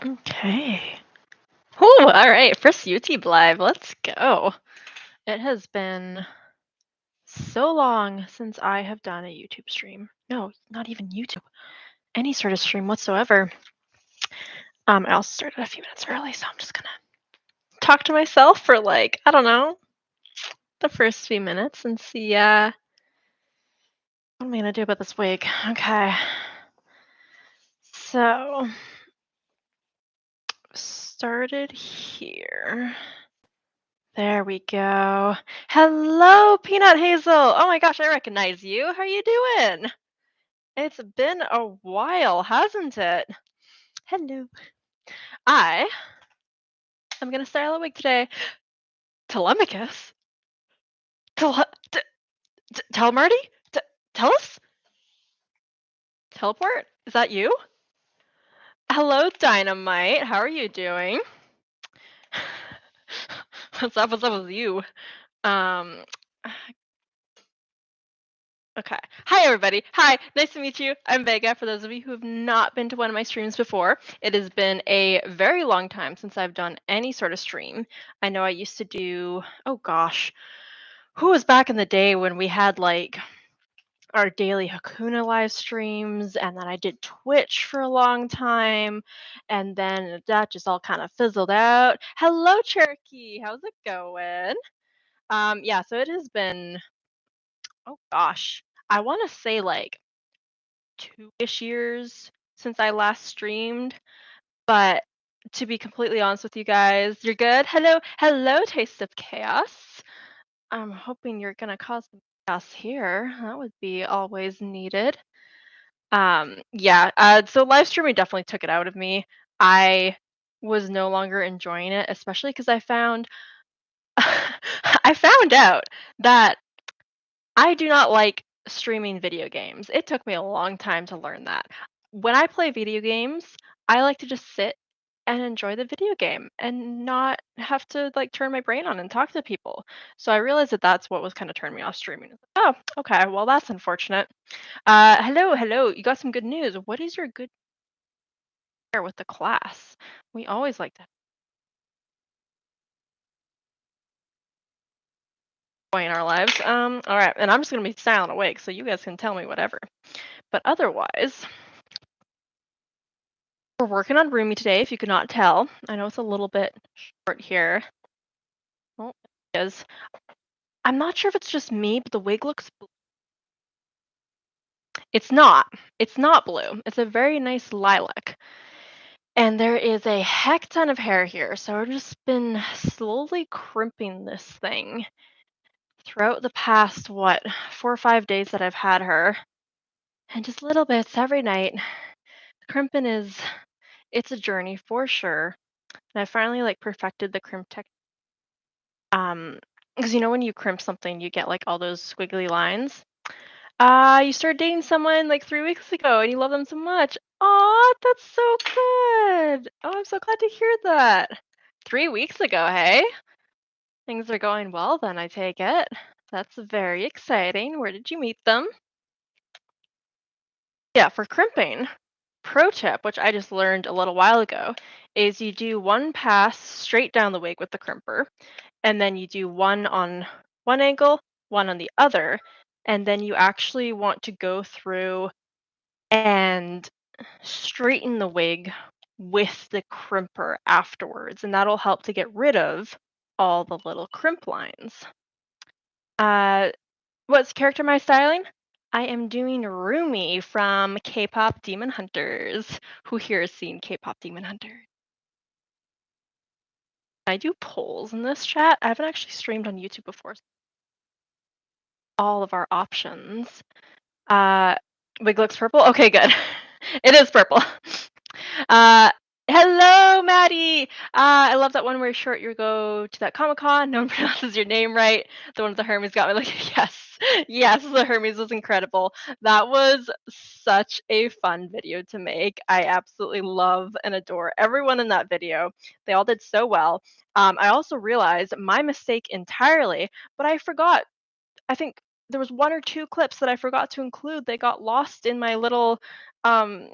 Okay. Ooh, all right. First YouTube live. Let's go. It has been so long since I have done a YouTube stream. No, not even YouTube. Any sort of stream whatsoever. I also started a few minutes early, so I'm just gonna talk to myself for like, I don't know, the first few minutes and see what am I gonna do about this wig. Okay. So started here. There we go. Hello, Peanut Hazel. Oh my gosh, I recognize you. How are you doing? It's been a while, hasn't it? Hello. I am gonna style a wig today. Telemachus? Tele- t- Telemarty? Tell us? Teleport? Is that you? Hello, Dynamite. How are you doing? What's up? What's up with you? Um, Okay. Hi, everybody. Hi. Nice to meet you. I'm Vega. For those of you who have not been to one of my streams before, it has been a very long time since I've done any sort of stream. I know I used to do, oh gosh, who was back in the day when we had like our daily Hakuna live streams, and then I did Twitch for a long time, and then that just all kind of fizzled out. Hello, Cherokee. How's it going? Yeah, so it has been, oh gosh, I want to say like 2-ish years since I last streamed, but to be completely honest with you guys, you're good? Hello, Taste of Chaos. I'm hoping you're gonna cause some chaos here. That would be always needed. Yeah, so live streaming definitely took it out of me. I was no longer enjoying it, especially because I found I found out that I do not like streaming video games. It took me a long time to learn that. When I play video games, I like to just sit and enjoy the video game and not have to like turn my brain on and talk to people. So I realized that that's what was kind of turning me off streaming. Oh, okay. Well, that's unfortunate. Hello. You got some good news. What is your good share with the class? We always like to enjoy in our lives. All right, and I'm just gonna be silent awake, so you guys can tell me whatever. But otherwise, we're working on Roomy today, if you could not tell. I know it's a little bit short here. Oh, it is. I'm not sure if it's just me, but the wig looks blue. It's not. It's not blue. It's a very nice lilac. And there is a heck ton of hair here, so I've just been slowly crimping this thing throughout the past, 4 or 5 days that I've had her. And just little bits every night. Crimping it's a journey for sure. And I finally like perfected the crimp technique. Because you know when you crimp something, you get like all those squiggly lines. You started dating someone like 3 weeks ago, and you love them so much. Aw, that's so good. Oh, I'm so glad to hear that. 3 weeks ago, hey? Things are going well then, I take it. That's very exciting. Where did you meet them? Yeah, for crimping. Pro tip, which I just learned a little while ago, is you do one pass straight down the wig with the crimper, and then you do one on one angle, one on the other, and then you actually want to go through and straighten the wig with the crimper afterwards, and that'll help to get rid of all the little crimp lines. Uh, what's character my styling? I am doing Rumi from K-pop Demon Hunters. Who here has seen K-pop Demon Hunters? I do polls in this chat. I haven't actually streamed on YouTube before. All of our options. Uh, wig looks purple. Okay, good. It is purple. Uh, hello, Maddie. I love that one where you're short. You go to that Comic Con. No one pronounces your name right. The one with the Hermes got me like, yes, the Hermes was incredible. That was such a fun video to make. I absolutely love and adore everyone in that video. They all did so well. I also realized my mistake entirely, but I forgot. I think there was 1 or 2 clips that I forgot to include. They got lost in um,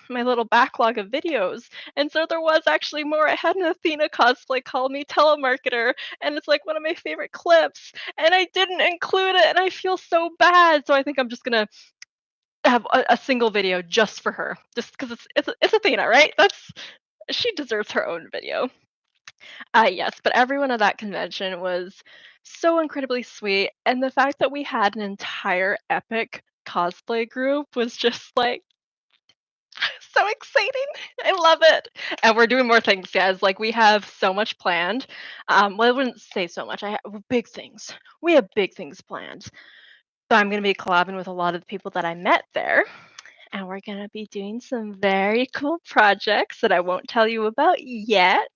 my little backlog of videos, and so there was actually more. I had an Athena cosplay call me telemarketer, and it's, like, one of my favorite clips, and I didn't include it, and I feel so bad, so I think I'm just gonna have a single video just for her, just 'cause it's Athena, right? That's she deserves her own video. Yes, but everyone at that convention was so incredibly sweet, and the fact that we had an entire epic cosplay group was just, like, so exciting. I love it. And we're doing more things, guys. Like, we have so much planned. Well, I wouldn't say so much. Big things. We have big things planned. So I'm gonna be collabing with a lot of the people that I met there, and we're gonna be doing some very cool projects that I won't tell you about yet,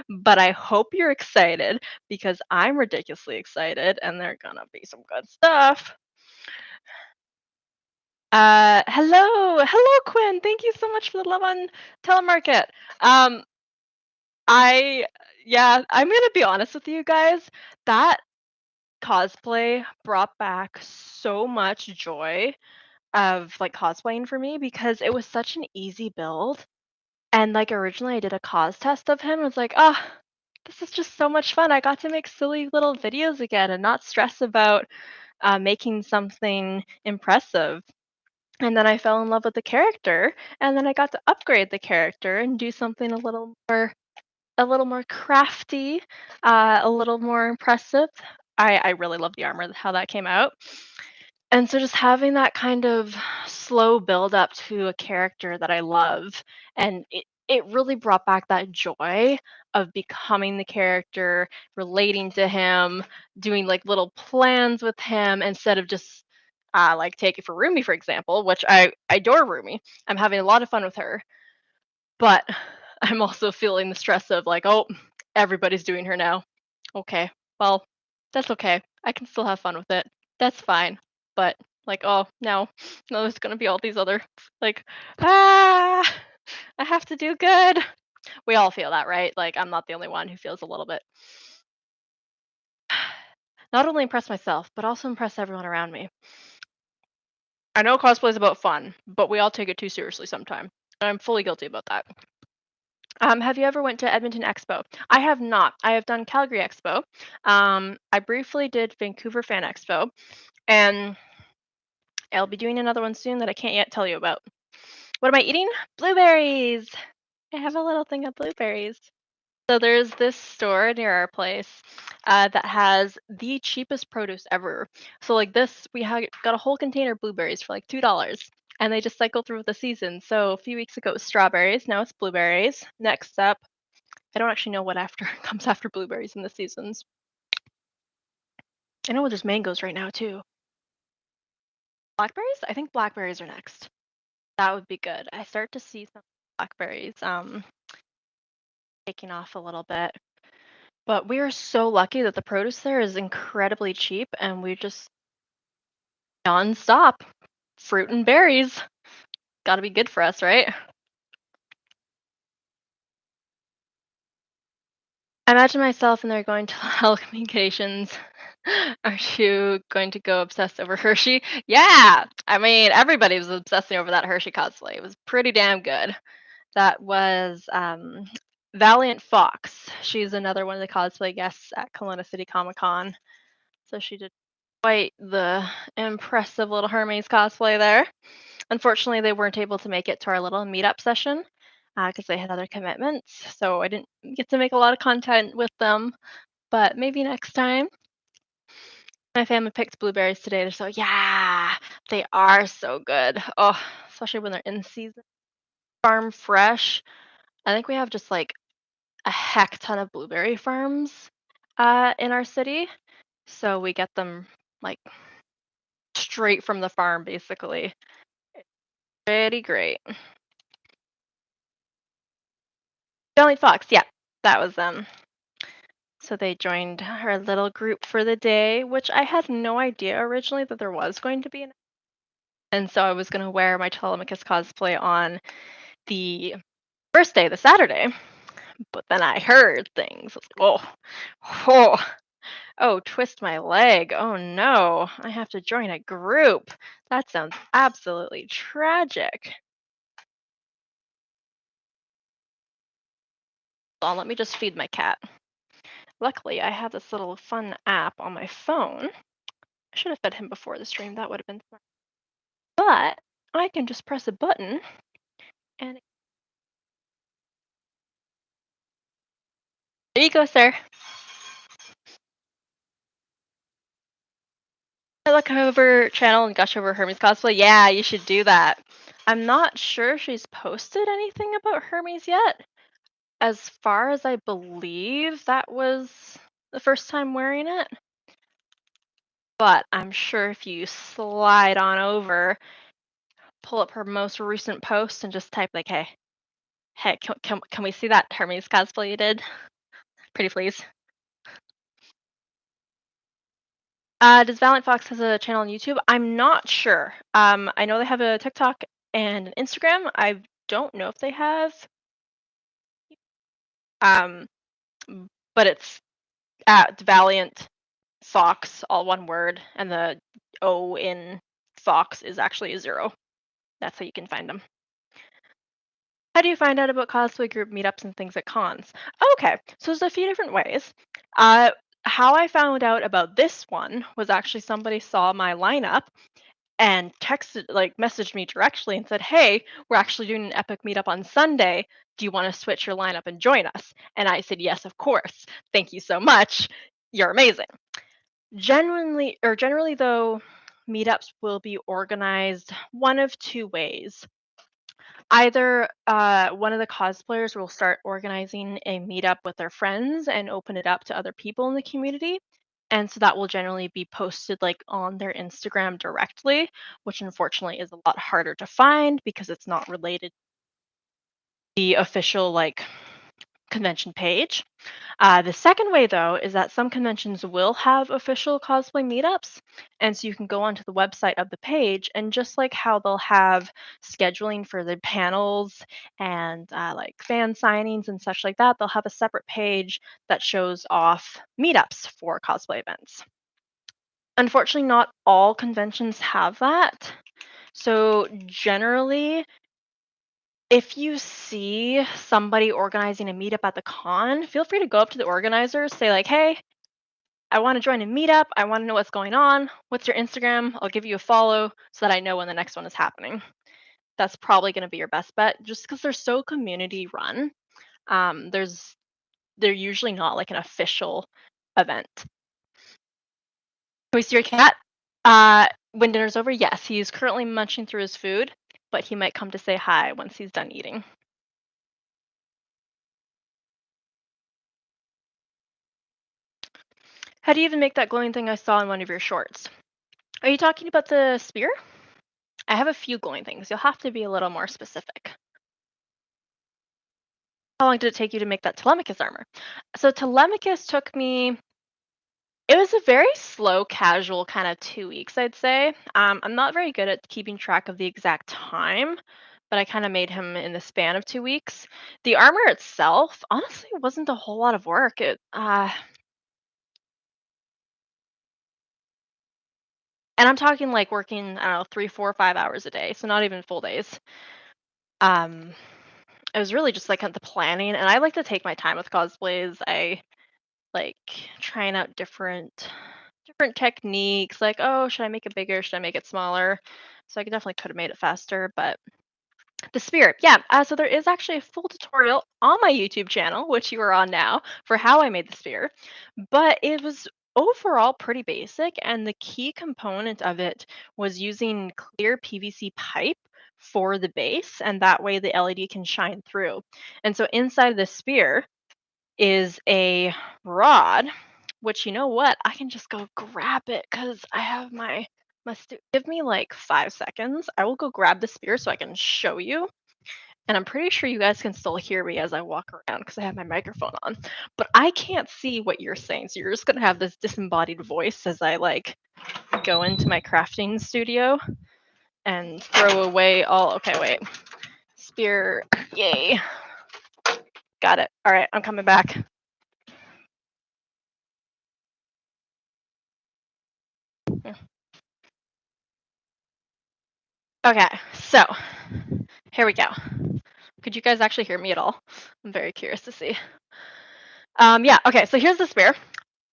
but I hope you're excited because I'm ridiculously excited, and they're gonna be some good stuff. Hello, Quinn. Thank you so much for the love on telemarket. Um, I yeah, I'm gonna be honest with you guys. That cosplay brought back so much joy of like cosplaying for me because it was such an easy build. And like originally I did a cause test of him. And I was like, oh, this is just so much fun. I got to make silly little videos again and not stress about making something impressive. And then I fell in love with the character, and then I got to upgrade the character and do something a little more crafty, a little more impressive. I really love the armor, how that came out. And so just having that kind of slow build up to a character that I love, and it really brought back that joy of becoming the character, relating to him, doing like little plans with him instead of just like take it for Rumi, for example, which I adore Rumi. I'm having a lot of fun with her, but I'm also feeling the stress of like, oh, everybody's doing her now. Okay, well, that's okay. I can still have fun with it. That's fine. But like, oh no, there's gonna be all these other like, ah, I have to do good. We all feel that, right? Like, I'm not the only one who feels a little bit. Not only impress myself, but also impress everyone around me. I know cosplay is about fun, but we all take it too seriously sometimes. And I'm fully guilty about that. Have you ever went to Edmonton Expo? I have not. I have done Calgary Expo. I briefly did Vancouver Fan Expo, and I'll be doing another one soon that I can't yet tell you about. What am I eating? Blueberries. I have a little thing of blueberries. So there's this store near our place that has the cheapest produce ever. So like this, got a whole container of blueberries for like $2, and they just cycle through the season. So a few weeks ago it was strawberries, now it's blueberries. Next up, I don't actually know what after comes after blueberries in the seasons. I know there's mangoes right now too. Blackberries? I think blackberries are next. That would be good. I start to see some blackberries taking off a little bit. But we are so lucky that the produce there is incredibly cheap and we just nonstop fruit and berries. Got to be good for us, right? I imagine myself and they're going to telecommunications. Are you going to go obsess over Hershey? Yeah. I mean, everybody was obsessing over that Hershey cosplay. It was pretty damn good. That was Valiant Fox. She's another one of the cosplay guests at Kelowna City Comic Con. So she did quite the impressive little Hermes cosplay there. Unfortunately, they weren't able to make it to our little meetup session because they had other commitments. So I didn't get to make a lot of content with them, but maybe next time. My family picked blueberries today. They're so, yeah, they are so good. Oh, especially when they're in season. Farm fresh. I think we have just like a heck ton of blueberry farms in our city. So we get them like straight from the farm, basically. Pretty great. Valiant Fox, yeah, that was them. So they joined our little group for the day, which I had no idea originally that there was going to be and so I was going to wear my Telemachus cosplay on the first day, the Saturday. But then I heard things. I was like, oh, oh. Oh, twist my leg. Oh no, I have to join a group. That sounds absolutely tragic. Hold on, let me just feed my cat. Luckily, I have this little fun app on my phone. I should have fed him before the stream. That would have been fun. But I can just press a button and there you go, sir. I look over channel and gush over Hermes cosplay. Yeah, you should do that. I'm not sure if she's posted anything about Hermes yet. As far as I believe, that was the first time wearing it. But I'm sure if you slide on over, pull up her most recent post and just type like, hey, can we see that Hermes cosplay you did? Pretty please. Does Valiant Fox has a channel on YouTube? I'm not sure. I know they have a TikTok and an Instagram. I don't know if they have. Um, but it's at Valiant Fox, all one word, and the O in Fox is actually a 0. That's how you can find them. How do you find out about cosplay group meetups and things at cons? Okay, so there's a few different ways. Uh, how I found out about this one was actually somebody saw my lineup and messaged me directly and said, "Hey, we're actually doing an epic meetup on Sunday. Do you want to switch your lineup and join us?" And I said, "Yes, of course. Thank you so much. You're amazing." Generally though, meetups will be organized one of two ways. Either one of the cosplayers will start organizing a meetup with their friends and open it up to other people in the community. And so that will generally be posted like on their Instagram directly, which unfortunately is a lot harder to find because it's not related to the official convention page. The second way, though, is that some conventions will have official cosplay meetups. And so you can go onto the website of the page, and just like how they'll have scheduling for the panels and like fan signings and such like that, they'll have a separate page that shows off meetups for cosplay events. Unfortunately, not all conventions have that. So generally, if you see somebody organizing a meetup at the con, feel free to go up to the organizers, say like, "Hey, I want to join a meetup. I want to know what's going on. What's your Instagram? I'll give you a follow so that I know when the next one is happening." That's probably going to be your best bet, just because they're so community run. They're usually not like an official event. Can we see your cat? When dinner's over, yes, he's currently munching through his food, but he might come to say hi once he's done eating. How do you even make that glowing thing I saw in one of your shorts? Are you talking about the spear? I have a few glowing things. You'll have to be a little more specific. How long did it take you to make that Telemachus armor? So Telemachus took me. It was a very slow, casual kind of 2 weeks, I'd say. I'm not very good at keeping track of the exact time, but I kind of made him in the span of 2 weeks. The armor itself, honestly, wasn't a whole lot of work. And I'm talking like working, I don't know, 3, 4, 5 hours a day, so not even full days. Um, it was really just like the planning, and I like to take my time with cosplays. I like trying out different techniques, like, oh, should I make it bigger, should I make it smaller? So I definitely could have made it faster, but the spirit, yeah. So there is actually a full tutorial on my YouTube channel, which you are on now, for how I made the spear, but it was overall pretty basic, and the key component of it was using clear PVC pipe for the base, and that way the LED can shine through. And so inside the spear is a rod, which, you know what? I can just go grab it because I have give me like 5 seconds. I will go grab the spear so I can show you. And I'm pretty sure you guys can still hear me as I walk around because I have my microphone on. But I can't see what you're saying. So you're just gonna have this disembodied voice as I like go into my crafting studio and throw away all okay, wait. Spear, yay. Got it. All right, I'm coming back. Okay, so here we go. Could you guys actually hear me at all? I'm very curious to see. Yeah, okay, so here's the spear.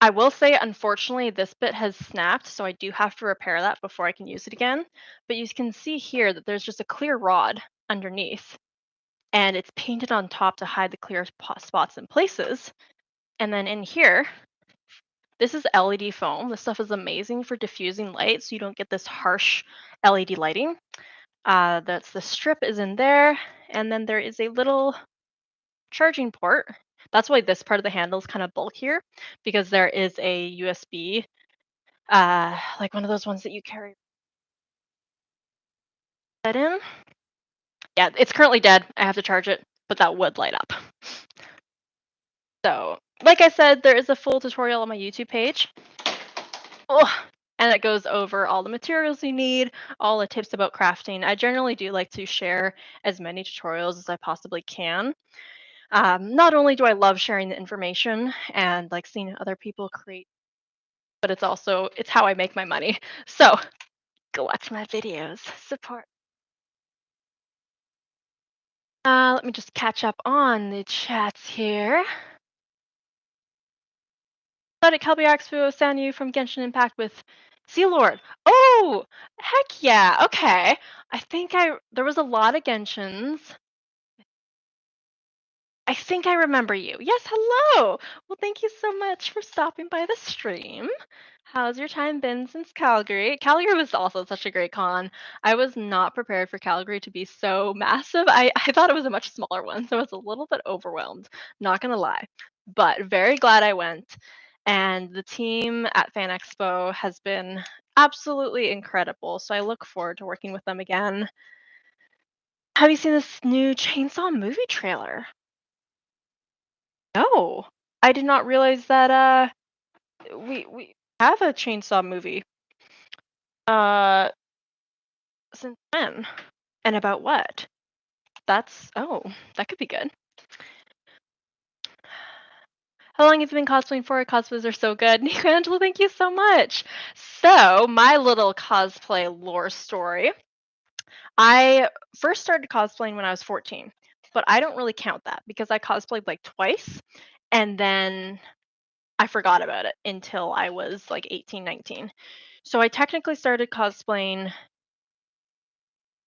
I will say, unfortunately, this bit has snapped, so I do have to repair that before I can use it again. But you can see here that there's just a clear rod underneath, and it's painted on top to hide the clear spots in places. And then in here, this is LED foam. This stuff is amazing for diffusing light, so you don't get this harsh LED lighting. That's the strip is in there, and then there is a little charging port. That's why this part of the handle is kind of bulkier because there is a USB, like one of those ones that you carry that in. Yeah, it's currently dead. I have to charge it, but that would light up. So, like I said, there is a full tutorial on my YouTube page. Oh, and it goes over all the materials you need, all the tips about crafting. I generally do like to share as many tutorials as I possibly can. Not only do I love sharing the information and like seeing other people create, but it's how I make my money. So go watch my videos, support. Let me just catch up on the chats here. But at Calby Expo, Sanyu from Genshin Impact with Sea Lord. Oh, heck yeah. Okay. There was a lot of Genshins. I think I remember you. Yes, hello. Well, thank you so much for stopping by the stream. How's your time been since Calgary? Calgary was also such a great con. I was not prepared for Calgary to be so massive. I thought it was a much smaller one, so I was a little bit overwhelmed, not gonna lie. But very glad I went. And the team at Fan Expo has been absolutely incredible. So I look forward to working with them again. Have you seen this new Chainsaw movie trailer? No, I did not realize that we have a chainsaw movie. Uh since when? And about what? That could be good. How long have you been cosplaying for? Cosplays are so good. Angela, thank you so much. So, my little cosplay lore story. I first started cosplaying when I was 14, but I don't really count that because I cosplayed like twice and then I forgot about it until I was like 18, 19. So I technically started cosplaying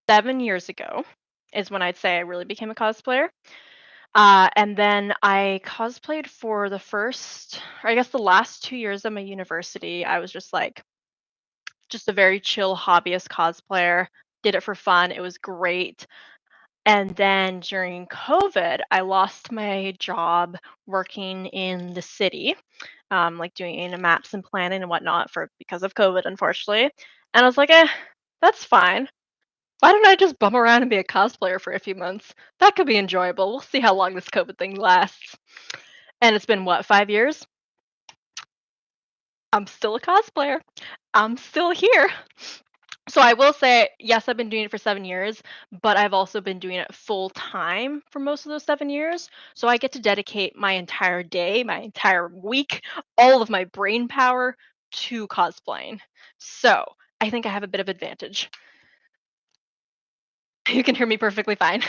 7 years ago, is when I'd say I really became a cosplayer. And then I cosplayed for the first, or I guess the last 2 years of my university. I was just like, just a very chill hobbyist cosplayer. Did it for fun. It was great. And then during COVID, I lost my job working in the city, like doing maps and planning and whatnot for because of COVID, unfortunately. And I was like, that's fine. Why don't I just bum around and be a cosplayer for a few months? That could be enjoyable. We'll see how long this COVID thing lasts. And it's been what, 5 years? I'm still a cosplayer. I'm still here. So I will say, yes, I've been doing it for 7 years, but I've also been doing it full time for most of those 7 years. So I get to dedicate my entire day, my entire week, all of my brain power to cosplaying. So I think I have a bit of advantage. You can hear me perfectly fine.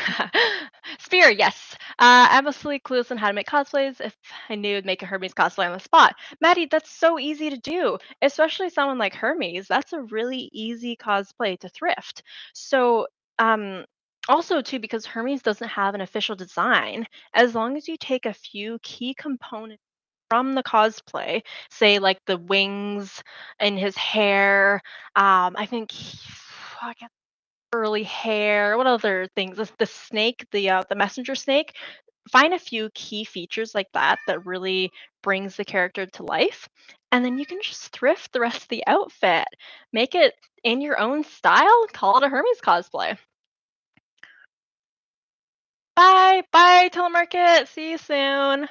Spear, yes. I'm mostly clueless on how to make cosplays. If I knew it'd make a Hermes cosplay on the spot. Maddie, that's so easy to do, especially someone like Hermes. That's a really easy cosplay to thrift. So, um, also too, because Hermes doesn't have an official design, as long as you take a few key components from the cosplay, say like the wings and his hair, I think curly hair. What other things? The snake, the messenger snake. Find a few key features like that that really brings the character to life, and then you can just thrift the rest of the outfit. Make it in your own style. Call it a Hermes cosplay. Bye, bye, telemarket. See you soon.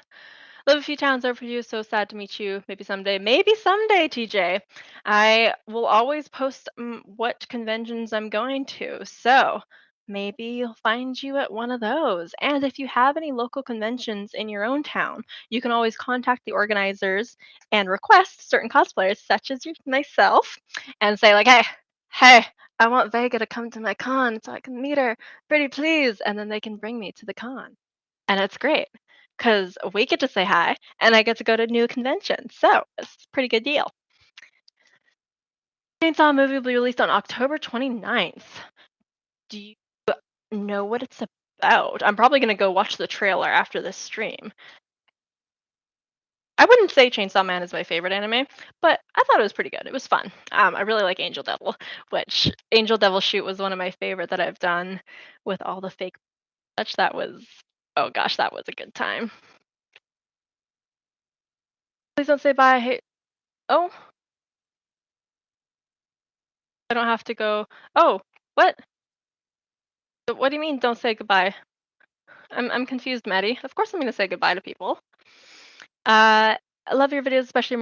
Live a few towns over you. So sad to meet you. Maybe someday, TJ. I will always post what conventions I'm going to. So maybe you'll find you at one of those. And if you have any local conventions in your own town, you can always contact the organizers and request certain cosplayers, such as myself, and say like, hey, I want Vega to come to my con so I can meet her. Pretty please. And then they can bring me to the con. And it's great because we get to say hi and I get to go to new conventions. So it's a pretty good deal. Chainsaw movie will be released on October 29th. Do you know what it's about? I'm probably going to go watch the trailer after this stream. I wouldn't say Chainsaw Man is my favorite anime, but I thought it was pretty good. It was fun. I really like Angel Devil, which Angel Devil Shoot was one of my favorite that I've done with all the fake touch. That was, oh gosh, that was a good time. Please don't say bye. Hey, oh, I don't have to go. Oh, what? What do you mean? Don't say goodbye. I'm confused, Maddie. Of course I'm gonna say goodbye to people. I love your videos, especially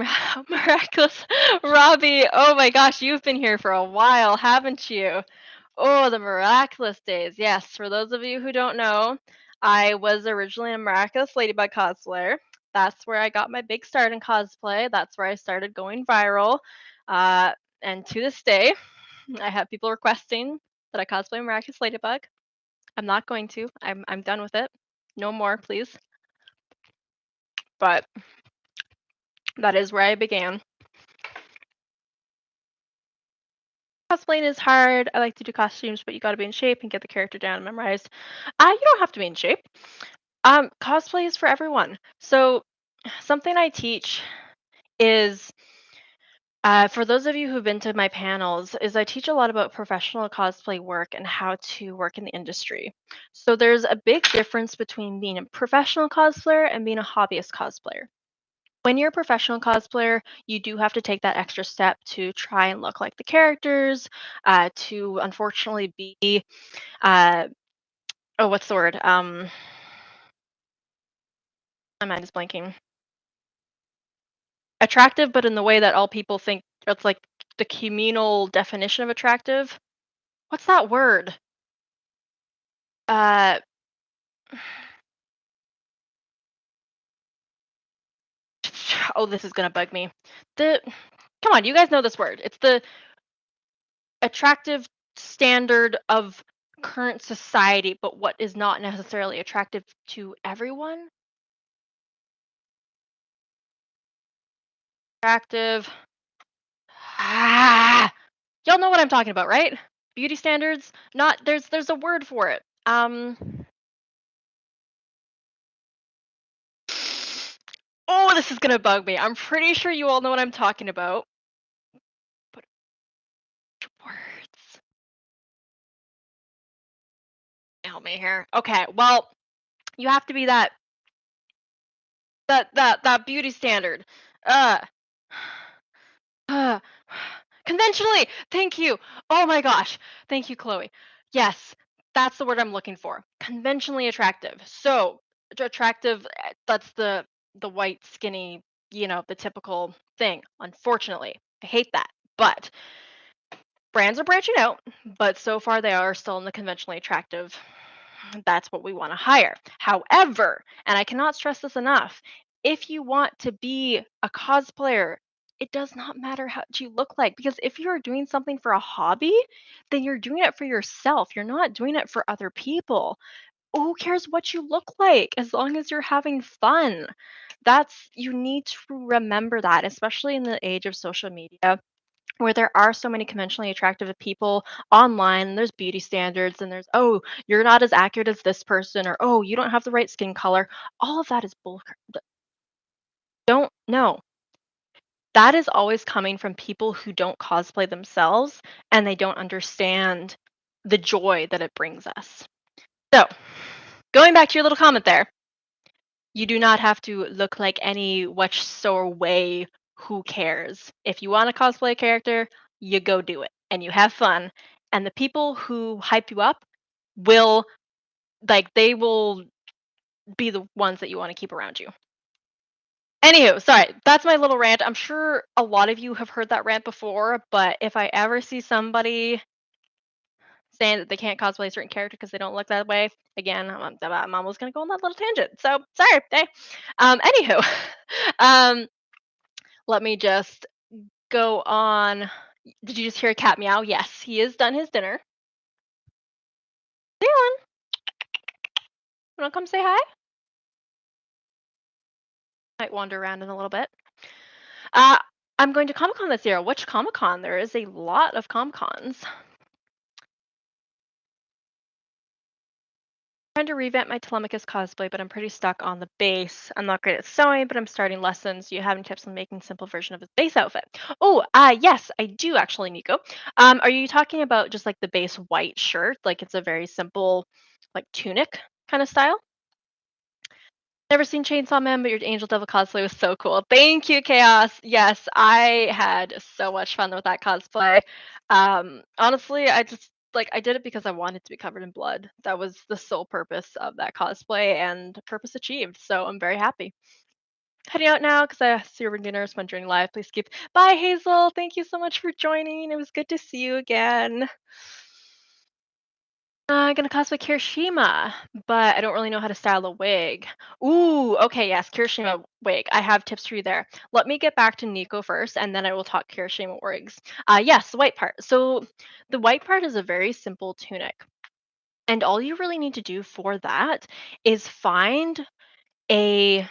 Miraculous Robbie. Oh my gosh, you've been here for a while, haven't you? Oh, the Miraculous days. Yes, for those of you who don't know, I was originally a Miraculous Ladybug cosplayer. That's where I got my big start in cosplay. That's where I started going viral. Uh, and to this day, I have people requesting that I cosplay Miraculous Ladybug. I'm not going to. I'm done with it. No more, please. But that is where I began. Cosplaying is hard. I like to do costumes, but you got to be in shape and get the character down and memorized. You don't have to be in shape. Cosplay is for everyone. So something I teach is for those of you who've been to my panels, is I teach a lot about professional cosplay work and how to work in the industry. So there's a big difference between being a professional cosplayer and being a hobbyist cosplayer. When you're a professional cosplayer, you do have to take that extra step to try and look like the characters, to unfortunately be, uh, oh, what's the word? My mind is blanking. Attractive, but in the way that all people think it's like the communal definition of attractive. What's that word? Uh, oh, this is gonna bug me. The Come on, you guys know this word. It's the attractive standard of current society, but what is not necessarily attractive to everyone. Attractive. Ah, y'all know what I'm talking about, right? Beauty standards. Not there's a word for it. Oh, this is gonna bug me. I'm pretty sure you all know what I'm talking about. But words. Help me here. Okay, well, you have to be that beauty standard. Uh, uh conventionally. Thank you. Oh my gosh. Thank you, Chloe. Yes, that's the word I'm looking for. Conventionally attractive. So attractive. That's the white, skinny. The typical thing. Unfortunately, I hate that. But brands are branching out. But so far, they are still in the conventionally attractive. That's what we want to hire. However, and I cannot stress this enough, if you want to be a cosplayer, it does not matter how you look like, because if you're doing something for a hobby, then you're doing it for yourself. You're not doing it for other people. Who cares what you look like as long as you're having fun? You need to remember that, especially in the age of social media where there are so many conventionally attractive people online. There's beauty standards and there's, oh, you're not as accurate as this person, or oh, you don't have the right skin color. All of that is bull. Don't know. That is always coming from people who don't cosplay themselves and they don't understand the joy that it brings us. So, going back to your little comment there, you do not have to look like any which sort of way. Who cares? If you want to cosplay a character, you go do it and you have fun. And the people who hype you up will, they will be the ones that you want to keep around you. Anywho, sorry, that's my little rant. I'm sure a lot of you have heard that rant before, but if I ever see somebody saying that they can't cosplay a certain character because they don't look that way, again, I'm almost gonna go on that little tangent. So sorry. Hey, anywho, um, let me just go on. Did you just hear a cat meow? Yes, he has done his dinner. Dylan, wanna come say hi? Might wander around in a little bit. Uh, I'm going to Comic Con this year. Which Comic Con? There is a lot of Comic Cons. Trying to revamp my Telemachus cosplay, but I'm pretty stuck on the base. I'm not great at sewing, but I'm starting lessons. Do you have any tips on making simple version of his base outfit? Oh, yes, I do actually, Nico. Are you talking about just like the base white shirt? Like it's a very simple, like tunic kind of style? Never seen Chainsaw Man, but your Angel Devil cosplay was so cool. Thank you, Chaos. Yes, I had so much fun with that cosplay. Honestly, I did it because I wanted to be covered in blood. That was the sole purpose of that cosplay and purpose achieved. So I'm very happy. Heading out now because I see your dinner is during live. Please keep. Bye, Hazel. Thank you so much for joining. It was good to see you again. Gonna cosplay Kirishima, but I don't really know how to style a wig. Ooh, okay, yes, Kirishima wig. I have tips for you there. Let me get back to Nico first, and then I will talk Kirishima wigs. Yes, the white part. So the white part is a very simple tunic, and all you really need to do for that is find a.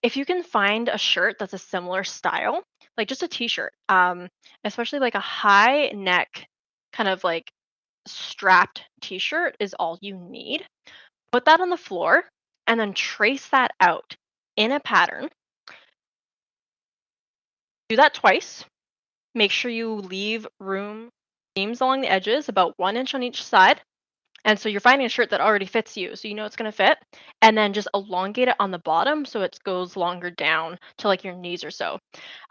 If you can find a shirt that's a similar style, like just a t-shirt, especially like a high neck, kind of like strapped t-shirt is all you need. Put that on the floor and then trace that out in a pattern. Do that twice. Make sure you leave room seams along the edges, about 1 inch on each side. And so you're finding a shirt that already fits you, so you know it's going to fit. And then just elongate it on the bottom so it goes longer down to like your knees or so.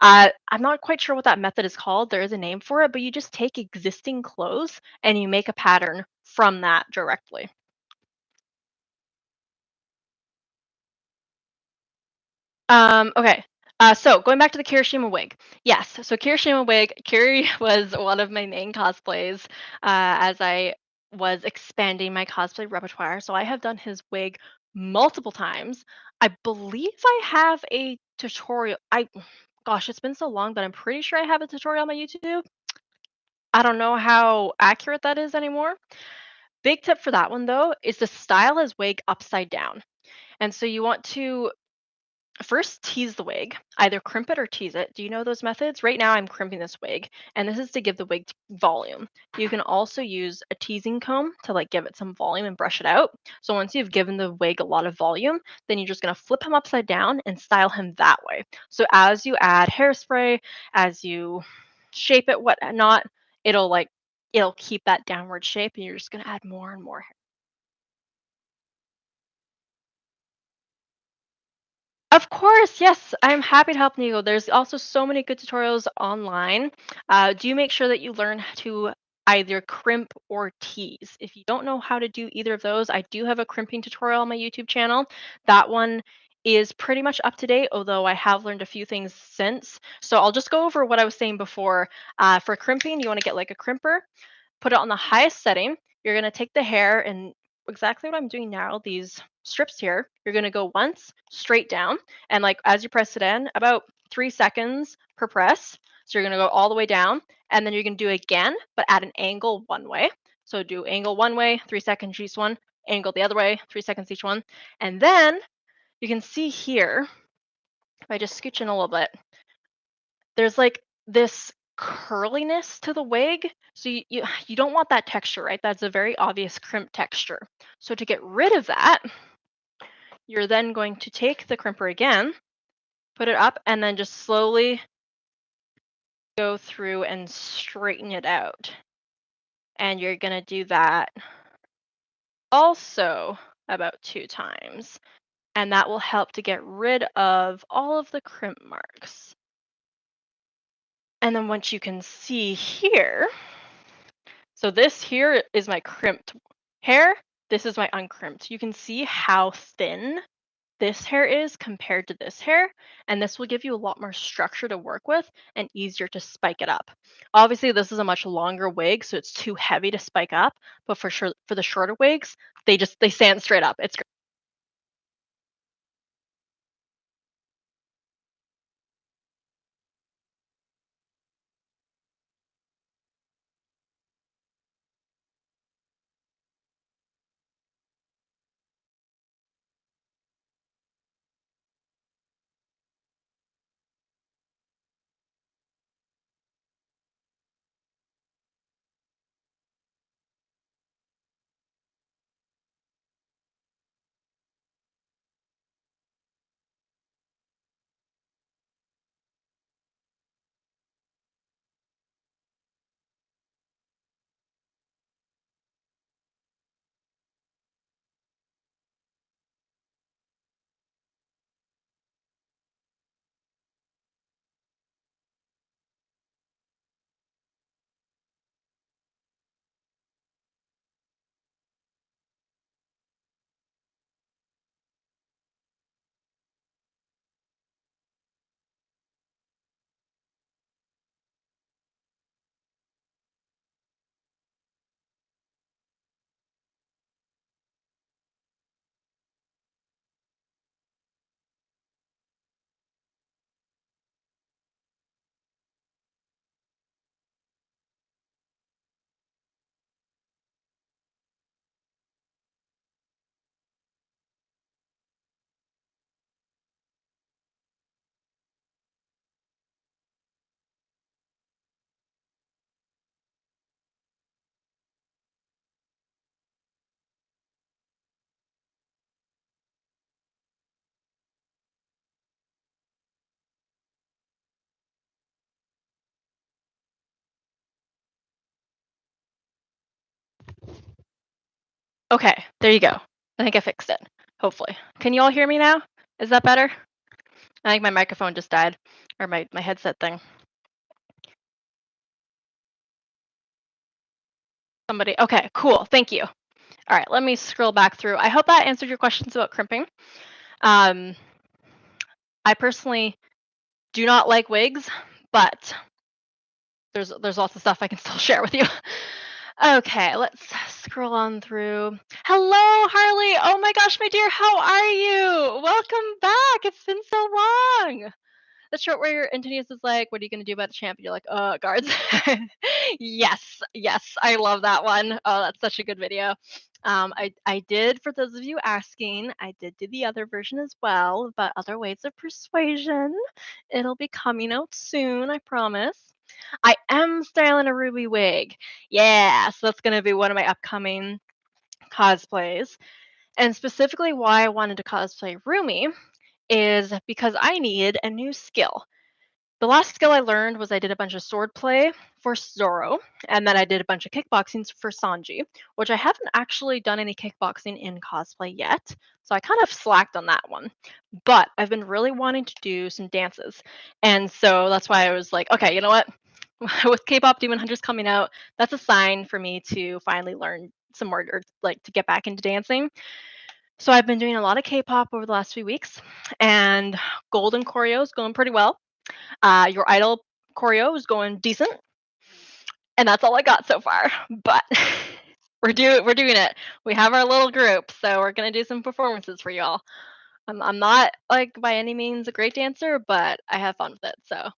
I'm not quite sure what that method is called. There is a name for it, but you just take existing clothes and you make a pattern from that directly. Okay. So going back to the Kirishima wig. Yes, so Kirishima wig, Kiri was one of my main cosplays as I was expanding my cosplay repertoire. So I have done his wig multiple times. I believe I have a tutorial. Gosh, it's been so long, but I'm pretty sure I have a tutorial on my YouTube. I don't know how accurate that is anymore. Big tip for that one though is to style his wig upside down. And so you want to first tease the wig, either crimp it or tease it. Do you know those methods? Right now I'm crimping this wig, and this is to give the wig volume. You can also use a teasing comb to like give it some volume and brush it out. So once you've given the wig a lot of volume, then you're just going to flip him upside down and style him that way. So as you add hairspray, as you shape it whatnot, it'll like it'll keep that downward shape, and you're just going to add more and more. Of course, yes, I'm happy to help Nico. There's also so many good tutorials online. Do make sure that you learn to either crimp or tease. If you don't know how to do either of those, I do have a crimping tutorial on my YouTube channel. That one is pretty much up to date, although I have learned a few things since. So I'll just go over what I was saying before. For crimping, you want to get like a crimper, put it on the highest setting. You're going to take the hair and exactly what I'm doing now, these strips here, you're going to go once straight down. And like as you press it in, about 3 seconds per press. So you're going to go all the way down. And then you're going to do it again, but at an angle one way. So do angle one way, 3 seconds each one, angle the other way, 3 seconds each one. And then you can see here, if I just scooch in a little bit, there's like this curliness to the wig. So you don't want that texture, right? That's a very obvious crimp texture. So to get rid of that, you're then going to take the crimper again, put it up, and then just slowly go through and straighten it out. And you're going to do that also about 2 times. And that will help to get rid of all of the crimp marks. And then once you can see here, so this here is my crimped hair. This is my uncrimped. You can see how thin this hair is compared to this hair, and this will give you a lot more structure to work with and easier to spike it up. Obviously, this is a much longer wig, so it's too heavy to spike up, but for sure for the shorter wigs, they stand straight up. It's great. Okay, there you go. I think I fixed it. Hopefully. Can you all hear me now? Is that better? I think my microphone just died, or my headset thing. Somebody. Okay, cool. Thank you. All right, let me scroll back through. I hope that answered your questions about crimping. Um, I personally do not like wigs, but there's lots of stuff I can still share with you. Okay, let's scroll on through. Hello, Harley. Oh my gosh, my dear, how are you? Welcome back. It's been so long. The short where Antonius is like, "What are you gonna do about the champ?" And you're like, guards." Yes, yes, I love that one. Oh, that's such a good video. I did, for those of you asking, I did do the other version as well about other ways of persuasion. It'll be coming out soon, I promise. I am styling a ruby wig. Yeah, so that's gonna be one of my upcoming cosplays. And specifically why I wanted to cosplay Rumi is because I need a new skill. The last skill I learned was I did a bunch of sword play for Zoro, and then I did a bunch of kickboxing for Sanji, which I haven't actually done any kickboxing in cosplay yet. So I kind of slacked on that one. But I've been really wanting to do some dances. And so that's why I was like, okay, you know what? With K-pop Demon Hunters coming out, that's a sign for me to finally learn some more, or like to get back into dancing. So I've been doing a lot of K-pop over the last few weeks, and Golden Choreo is going pretty well. Your idol choreo is going decent, and that's all I got so far. But we're doing it. We have our little group, so we're gonna do some performances for y'all. I'm not like by any means a great dancer, but I have fun with it. So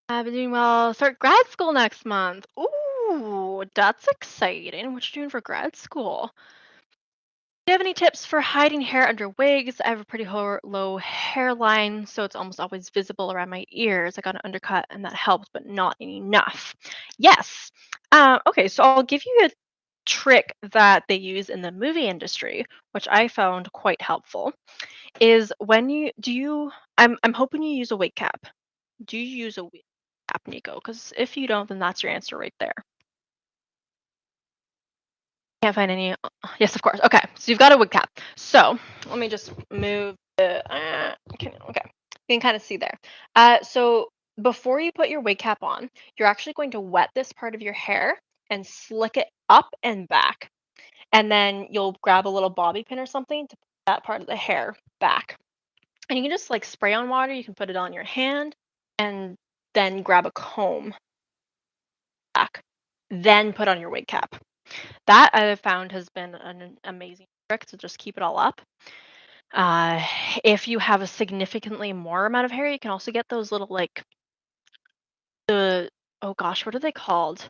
I've been doing well. Start grad school next month. Ooh, that's exciting. What you doing for grad school? Do you have any tips for hiding hair under wigs? I have a pretty low hairline, so it's almost always visible around my ears. I got an undercut, and that helps, but not enough. Yes. Okay, so I'll give you a trick that they use in the movie industry, which I found quite helpful. Is when you do you? I'm hoping you use a wig cap. Do you use a wig cap, Nico? Because if you don't, then that's your answer right there. Can't find any. Yes, of course. Okay, so you've got a wig cap. So let me just move the. Okay, you can kind of see there. So before you put your wig cap on, you're actually going to wet this part of your hair and slick it up and back, and then you'll grab a little bobby pin or something to put that part of the hair back. And you can just like spray on water. You can put it on your hand, and then grab a comb back. Then put on your wig cap. That I have found has been an amazing trick to just keep it all up. Uh, if you have a significantly more amount of hair, you can also get those little like the oh gosh, what are they called?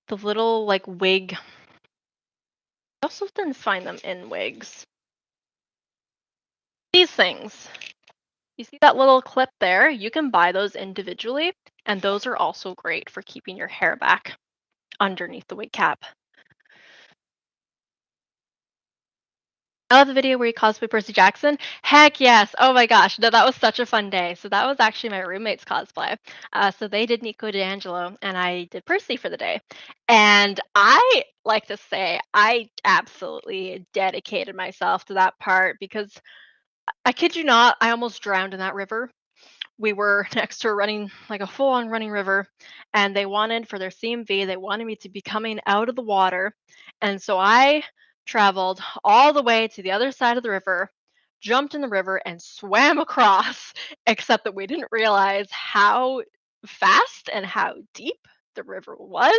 The little like wig. I also didn't find them in wigs. These things. You see that little clip there? You can buy those individually, and those are also great for keeping your hair back underneath the wig cap. Oh, the video where you cosplay Percy Jackson? Heck yes. Oh my gosh. No, that was such a fun day. So that was actually my roommate's cosplay. So they did Nico D'Angelo and I did Percy for the day. And I like to say I absolutely dedicated myself to that part because I kid you not, I almost drowned in that river. We were next to a running, like a full on running river, and they wanted for their CMV, they wanted me to be coming out of the water. And so I traveled all the way to the other side of the river, jumped in the river, and swam across, except that we didn't realize how fast and how deep the river was.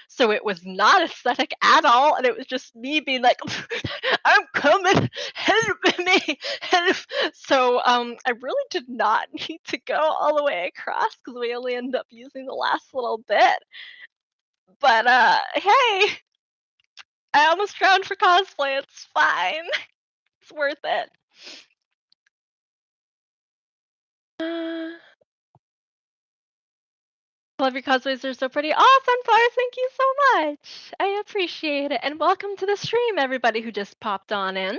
So it was not aesthetic at all. And it was just me being like, I'm coming, help me, help. So I really did not need to go all the way across because we only ended up using the last little bit. But hey, I almost drowned for cosplay. It's fine. It's worth it. Uh, love your cosplays. They're so pretty. Oh, Sunflowers, thank you so much. I appreciate it. And welcome to the stream, everybody who just popped on in.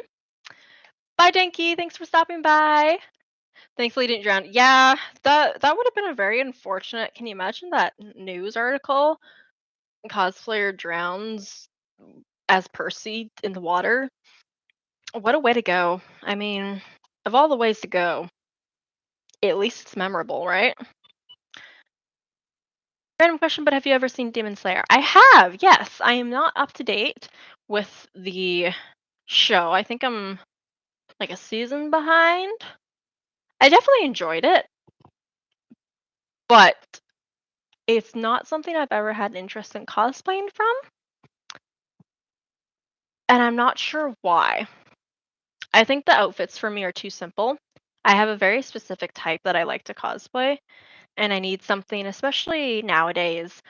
Bye, Denki. Thanks for stopping by. Thankfully, didn't drown. Yeah, that would have been a very unfortunate. Can you imagine that news article cosplayer drowns as Percy in the water, what a way to go. I mean, of all the ways to go, at least it's memorable, right? Random question, but have you ever seen Demon Slayer? I have, yes. I am not up to date with the show. I think I'm like a season behind. I definitely enjoyed it, but it's not something I've ever had an interest in cosplaying from, and I'm not sure why. I think the outfits for me are too simple. I have a very specific type that I like to cosplay, and I need something, especially nowadays.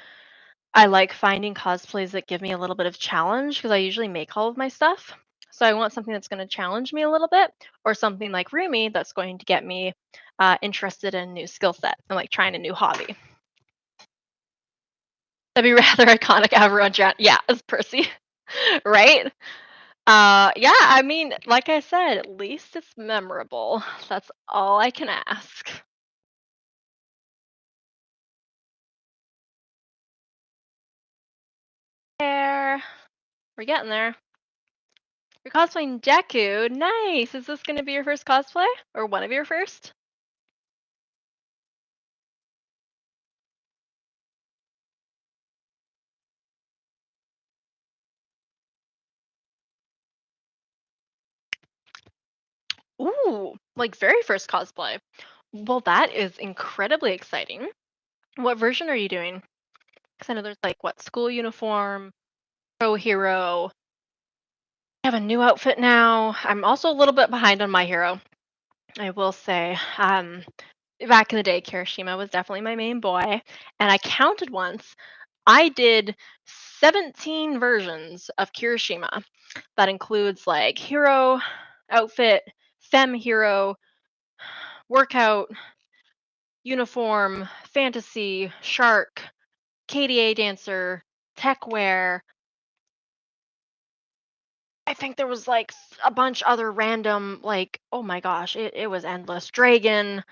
I like finding cosplays that give me a little bit of challenge because I usually make all of my stuff. So I want something that's going to challenge me a little bit, or something like Rumi that's going to get me interested in a new skill set and like trying a new hobby. That'd be rather iconic. Everyone, yeah, as Percy, right? Yeah. I mean, like I said, at least it's memorable. That's all I can ask. There, we're getting there. You're cosplaying Deku. Nice. Is this going to be your first cosplay or one of your first? Ooh, like very first cosplay. Well, that is incredibly exciting. What version are you doing? Because I know there's like what school uniform, pro hero. I have a new outfit now. I'm also a little bit behind on my hero. I will say. Back in the day, Kirishima was definitely my main boy, and I counted once. I did 17 versions of Kirishima. That includes like hero outfit, femme hero, workout, uniform, fantasy, shark, KDA dancer, tech wear. I think there was like a bunch other random like oh my gosh, it was endless. Dragon.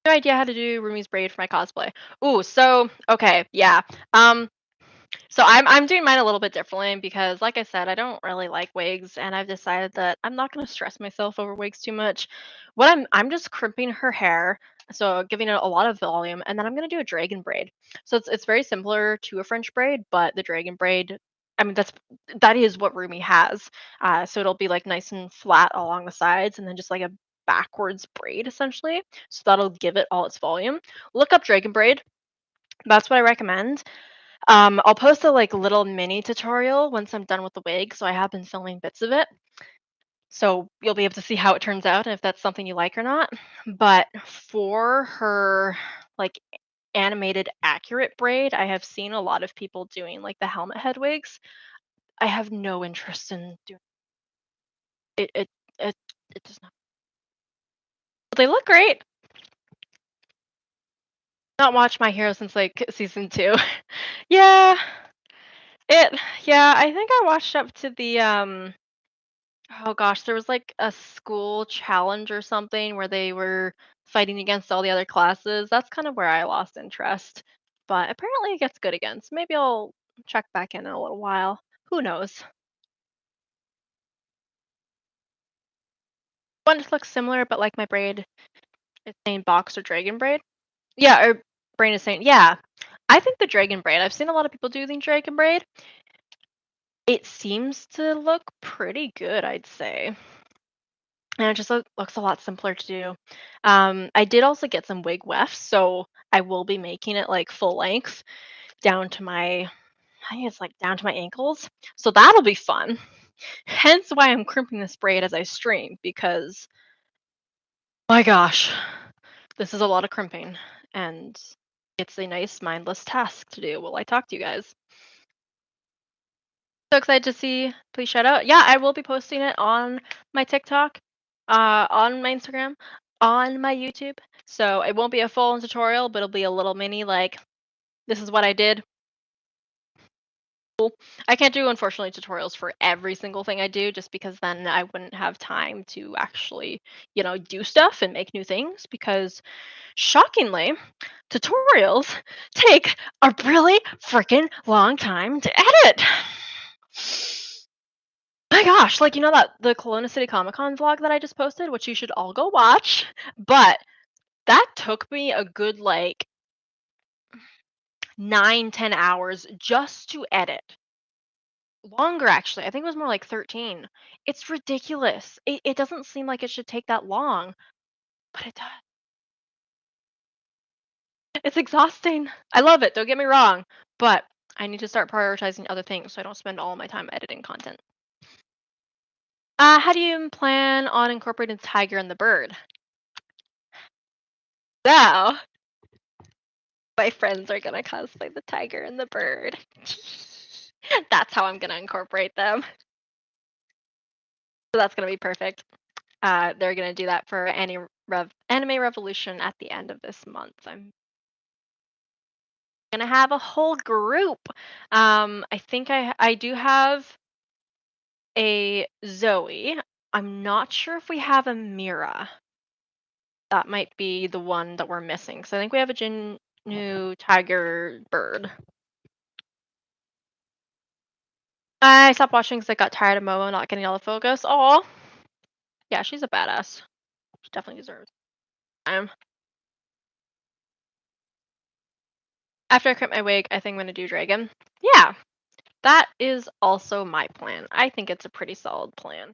No idea how to do Rumi's braid for my cosplay. Ooh, so okay, yeah. Um So I'm doing mine a little bit differently because like I said, I don't really like wigs and I've decided that I'm not going to stress myself over wigs too much. What I'm just crimping her hair, so giving it a lot of volume, and then I'm going to do a dragon braid. So it's very similar to a French braid, but the dragon braid, I mean that is what Rumi has. So it'll be like nice and flat along the sides and then just like a backwards braid essentially. So that'll give it all its volume. Look up dragon braid. That's what I recommend. I'll post a like little mini tutorial once I'm done with the wig, so I have been filming bits of it. So you'll be able to see how it turns out and if that's something you like or not. But for her like animated accurate braid, I have seen a lot of people doing like the helmet head wigs. I have no interest in doing it. It does not. But they look great. Not watched My Hero since like season 2. Yeah, it yeah, I think I watched up to the oh gosh, there was like a school challenge or something where they were fighting against all the other classes. That's kind of where I lost interest. But apparently it gets good again. So maybe I'll check back in a little while. Who knows? One looks similar, but like my braid is saying box or dragon braid. Yeah, or brain is saying, yeah. I think the dragon braid, I've seen a lot of people do the dragon braid. It seems to look pretty good, I'd say. And it just looks a lot simpler to do. I did also get some wig wefts, so I will be making it like full length down to my, I think it's like down to my ankles. So that'll be fun. Hence why I'm crimping this braid as I stream because my gosh, this is a lot of crimping and it's a nice mindless task to do while I talk to you guys. So excited to see. Please shout out. Yeah, I will be posting it on my TikTok, on my Instagram, on my YouTube. So it won't be a full tutorial, but it'll be a little mini like this is what I did. I can't do, unfortunately, tutorials for every single thing I do just because then I wouldn't have time to actually, do stuff and make new things because shockingly, tutorials take a really freaking long time to edit. My gosh, like that the Kelowna City Comic Con vlog that I just posted, which you should all go watch, but that took me a good like 9, 10 hours just to edit. Longer, actually. I think it was more like 13. It's ridiculous. It doesn't seem like it should take that long, but it does. It's exhausting. I love it, don't get me wrong, but I need to start prioritizing other things so I don't spend all my time editing content. How do you plan on incorporating the tiger and the bird? So, my friends are gonna cosplay the tiger and the bird. That's how I'm gonna incorporate them. So that's gonna be perfect. They're gonna do that for Anime Revolution at the end of this month. I'm gonna have a whole group. I think I do have a Zoe. I'm not sure if we have a Mira. That might be the one that we're missing. So I think we have a Jinnu Tiger Bird. I stopped watching because I got tired of Momo not getting all the focus. Oh, yeah, she's a badass. She definitely deserves time. After I cut my wig, I think I'm gonna do Dragon. Yeah, that is also my plan. I think it's a pretty solid plan.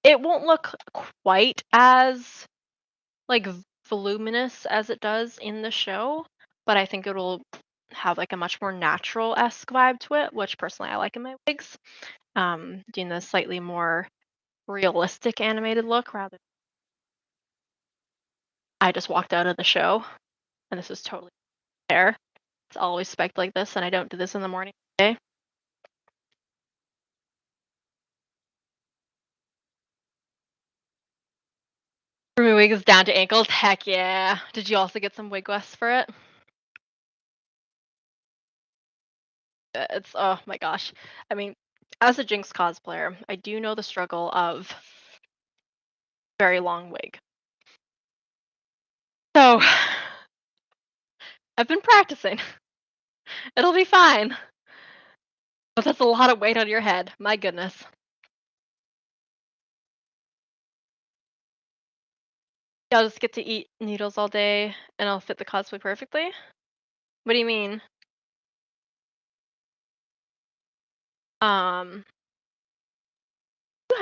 It won't look quite as like voluminous as it does in the show, but I think it'll have like a much more natural-esque vibe to it, which personally I like in my wigs. Doing the slightly more realistic animated look rather. I just walked out of the show, and this is totally fair. It's always spec like this, and I don't do this in the morning. Okay? For my wig is down to ankles. Heck yeah! Did you also get some wig vests for it? It's oh my gosh. I mean, as a Jinx cosplayer, I do know the struggle of very long wig. So I've been practicing. It'll be fine. But that's a lot of weight on your head. My goodness. I'll just get to eat noodles all day and I'll fit the cosplay perfectly. What do you mean? Um, do you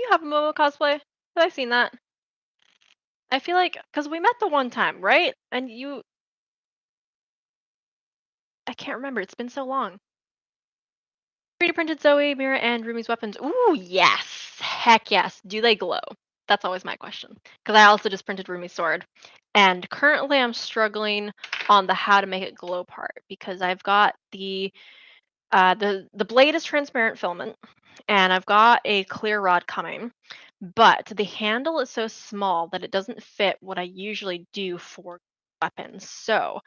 have a Momo cosplay? Have I seen that? I feel like because we met the one time, right? And I can't remember. It's been so long. 3D printed Zoe, Mira, and Rumi's weapons. Ooh, yes. Heck yes. Do they glow? That's always my question. Because I also just printed Rumi's sword. And currently I'm struggling on the how to make it glow part because I've got the blade is transparent filament and I've got a clear rod coming, but the handle is so small that it doesn't fit what I usually do for weapons. So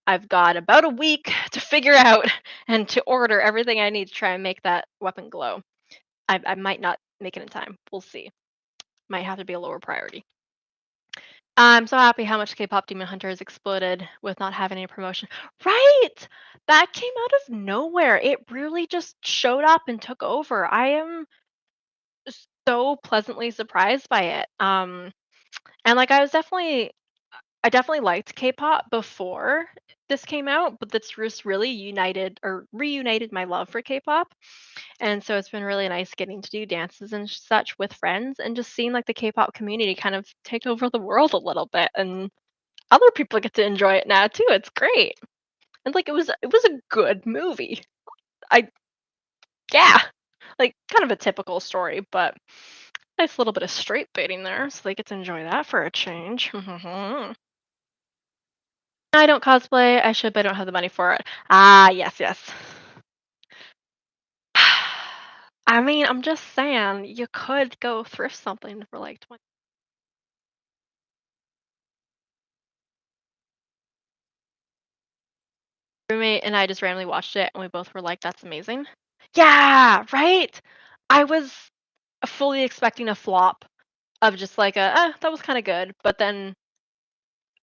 I've got about a week to figure out and to order everything I need to try and make that weapon glow. I might not make it in time. We'll see. Might have to be a lower priority. I'm so happy how much K-pop Demon Hunter has exploded with not having any promotion. Right! That came out of nowhere. It really just showed up and took over. I am so pleasantly surprised by it. And like I definitely liked K-pop before this came out, but this just really united or reunited my love for K-pop. And so it's been really nice getting to do dances and such with friends and just seeing like the K-pop community kind of take over the world a little bit and other people get to enjoy it now too. It's great. And like it was a good movie. I yeah. Like kind of a typical story, but nice little bit of straight baiting there, so they get to enjoy that for a change. I don't cosplay. I should, but I don't have the money for it. Ah, yes, yes. I mean, I'm just saying, you could go thrift something for like 20. Roommate and I just randomly watched it, and we both were like, "That's amazing." Yeah, right? I was fully expecting a flop of just like that was kind of good, but then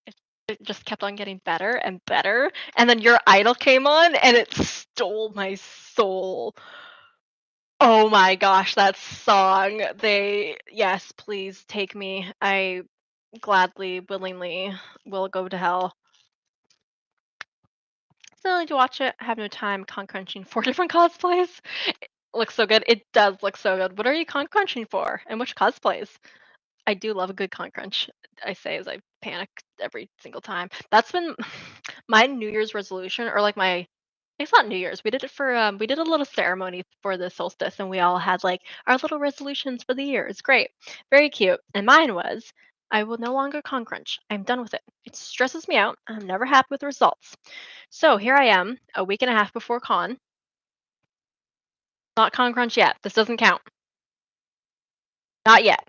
it, it just kept on getting better and better, and then Your Idol came on and it stole my soul. Oh my gosh, that song. Yes, please take me. I gladly, willingly will go to hell. Still need to watch it. I have no time. Con crunching 4 different cosplays. It looks so good. It does look so good. What are you con crunching for? And which cosplays? I do love a good con crunch. I say as I panic every single time. That's been my New Year's resolution, or like my it's not New Year's. We did it for we did a little ceremony for the solstice, and we all had like our little resolutions for the year. It's great. Very cute. And mine was I will no longer con crunch. I'm done with it. It stresses me out. I'm never happy with the results. So here I am, a week and a half before con. Not con crunch yet. This doesn't count. Not yet.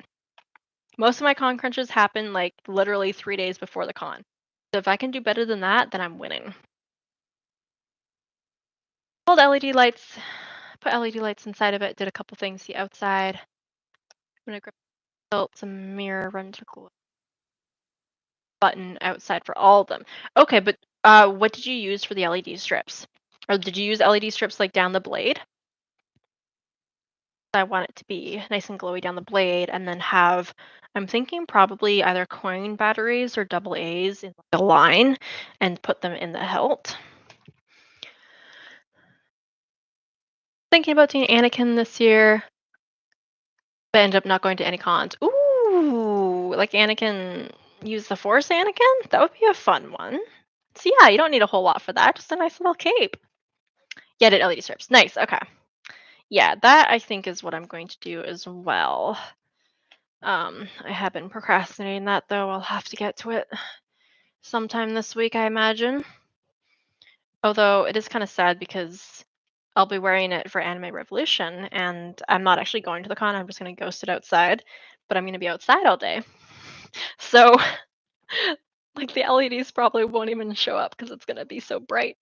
Most of my con crunches happen like literally 3 days before the con. So if I can do better than that, then I'm winning. Pulled LED lights, put LED lights inside of it, did a couple things the outside. I'm gonna grab built some mirror run to cool button outside for all of them. Okay, but what did you use for the LED strips? Or did you use LED strips like down the blade? I want it to be nice and glowy down the blade and then have I'm thinking probably either coin batteries or double A's in like a line and put them in the hilt. Thinking about doing Anakin this year, but ended up not going to any cons. Ooh, like Anakin use the Force Anakin? That would be a fun one. So yeah, you don't need a whole lot for that, just a nice little cape. Yeah, did LED strips. Nice, okay. Yeah, that I think is what I'm going to do as well. I have been procrastinating that though. I'll have to get to it sometime this week, I imagine. Although it is kind of sad because I'll be wearing it for Anime Revolution and I'm not actually going to the con. I'm just going to ghost it outside, but I'm going to be outside all day. So, like the LEDs probably won't even show up because it's going to be so bright.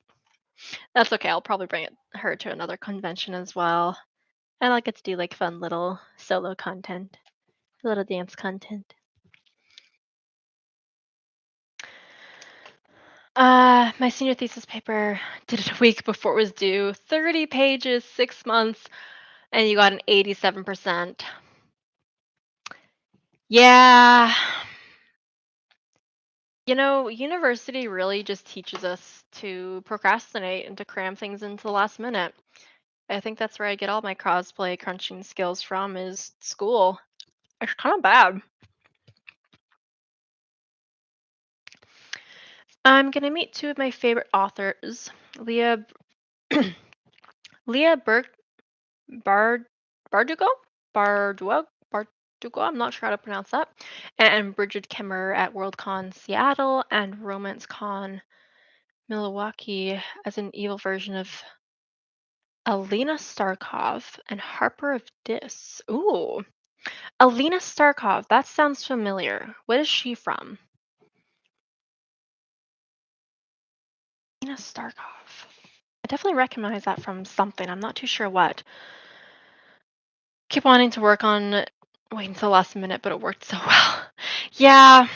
That's okay. I'll probably bring her to another convention as well. And I'll get to do like fun little solo content, little dance content. My senior thesis paper did it a week before it was due. 30 pages, 6 months, and you got an 87%. Yeah. University really just teaches us to procrastinate and to cram things into the last minute. I think that's where I get all my cosplay crunching skills from is school. It's kind of bad. I'm gonna meet two of my favorite authors, Leah Leah Bard Bardugo? Bardugo, I'm not sure how to pronounce that. And Bridget Kimmer at Worldcon Seattle and Romance Con Milwaukee as an evil version of Alina Starkov and Harper of Dis. Ooh. Alina Starkov, that sounds familiar. What is she from? Alina Starkov. I definitely recognize that from something. I'm not too sure what. Keep wanting to work on waiting until the last minute, but it worked so well. Yeah,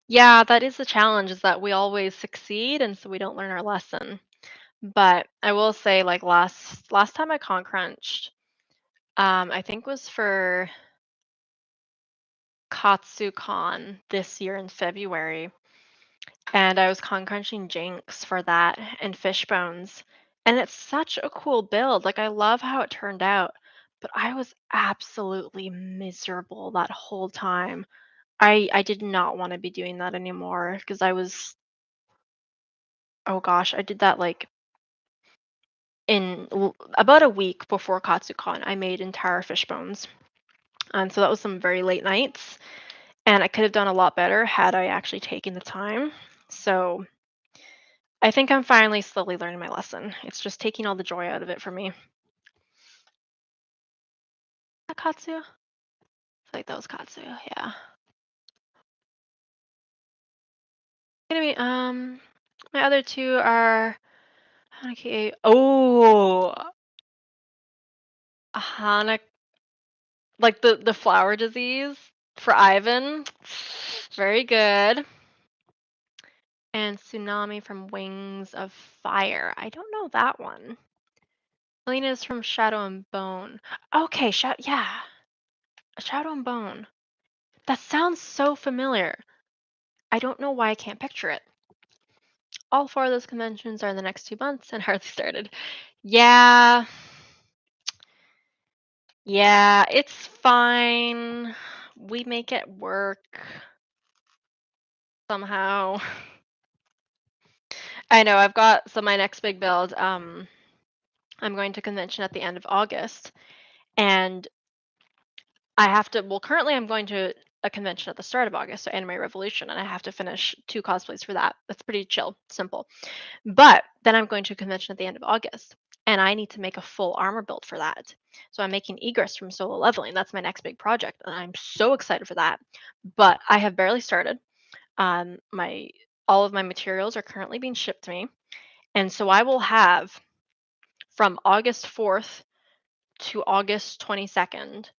yeah, that is the challenge is that we always succeed and so we don't learn our lesson. But I will say like last time I con crunched, I think was for KatsuCon this year in February. And I was con crunching Jinx for that and Fishbones. And it's such a cool build. Like I love how it turned out. But I was absolutely miserable that whole time. I did not want to be doing that anymore because I was oh gosh, I did that like about a week before KatsuCon. I made entire Fishbones. And so that was some very late nights. And I could have done a lot better had I actually taken the time. So I think I'm finally slowly learning my lesson. It's just taking all the joy out of it for me. Katsu? I feel like that was Katsu, yeah. Anyway, my other two are Okay. Oh, Hana, like the flower disease for Ivan. Very good. And Tsunami from Wings of Fire. I don't know that one. Selena is from Shadow and Bone. Okay, yeah, Shadow and Bone. That sounds so familiar. I don't know why I can't picture it. All four of those conventions are in the next 2 months and hardly started. Yeah, yeah, it's fine. We make it work somehow. I know I've got so my next big build. I'm going to convention at the end of August, and I have to. Well, currently I'm going to a convention at the start of August, so Anime Revolution, and I have to finish 2 cosplays for that. That's pretty chill, simple. But then I'm going to a convention at the end of August, and I need to make a full armor build for that. So I'm making Egress from Solo Leveling. That's my next big project, and I'm so excited for that. But I have barely started. My all of my materials are currently being shipped to me, and so I will have from August 4th to August 22nd,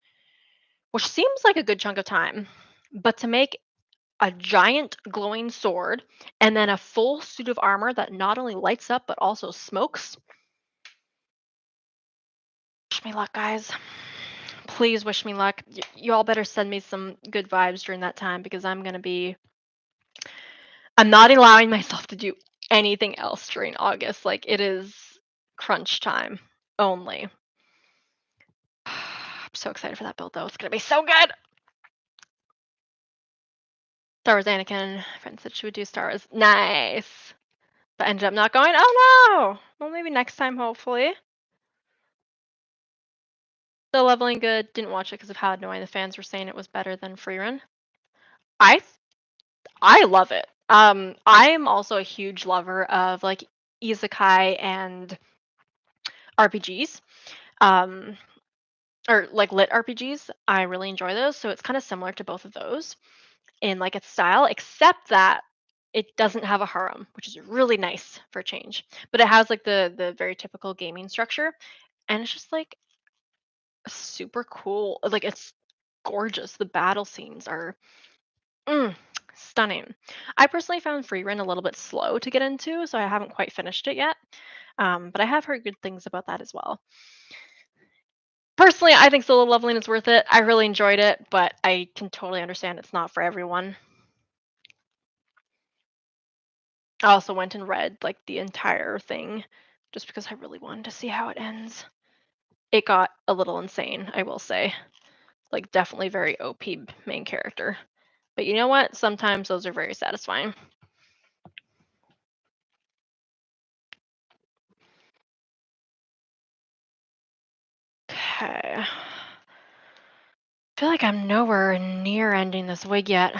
which seems like a good chunk of time. But to make a giant glowing sword and then a full suit of armor that not only lights up but also smokes. Wish me luck, guys. Please wish me luck. You all better send me some good vibes during that time because I'm not allowing myself to do anything else during August. Like it is crunch time only. I'm so excited for that build though. It's gonna be so good. Star Wars Anakin. Friend said she would do Star Wars. Nice. But ended up not going. Oh no! Well, maybe next time, hopefully. Still leveling good. Didn't watch it because of how annoying the fans were saying it was better than Freerun. I I love it. I am also a huge lover of like isekai and RPGs. Um, or like lit RPGs. I really enjoy those. So it's kind of similar to both of those in like its style, except that it doesn't have a harem, which is really nice for a change. But it has like the very typical gaming structure, and it's just like super cool. Like it's gorgeous. The battle scenes are mm, stunning. I personally found Freerun a little bit slow to get into, so I haven't quite finished it yet. But I have heard good things about that as well. Personally, I think solo leveling is worth it. I really enjoyed it, but I can totally understand it's not for everyone. I also went and read like the entire thing just because I really wanted to see how it ends. It got a little insane, I will say. Like definitely very OP main character. But you know what? Sometimes those are very satisfying. Okay. I feel like I'm nowhere near ending this wig yet.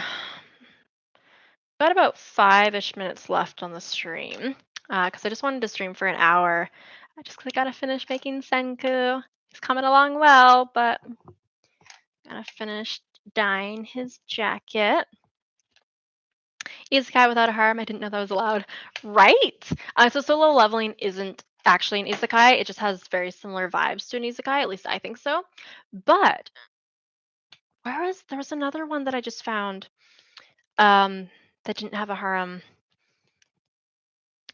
Got about 5-ish minutes left on the stream. Because I just wanted to stream for an hour. I gotta finish making Senku. He's coming along well, but gotta finish dyeing his jacket. Isekai without a harem. I didn't know that was allowed. Right. So solo leveling isn't actually an isekai. It just has very similar vibes to an isekai. At least I think so. But there was another one that I just found that didn't have a harem.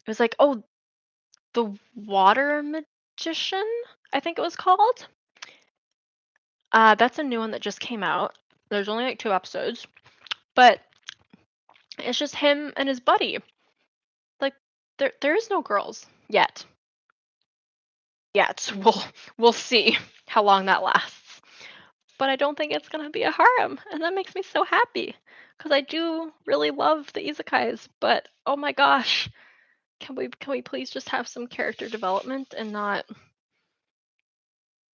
It was like, oh, the Water Magician, I think it was called. That's a new one that just came out. There's only like 2 episodes, but it's just him and his buddy. Like there is no girls yet. Yet we'll see how long that lasts. But I don't think it's gonna be a harem, and that makes me so happy because I do really love the isekais. But oh my gosh, can we please just have some character development and not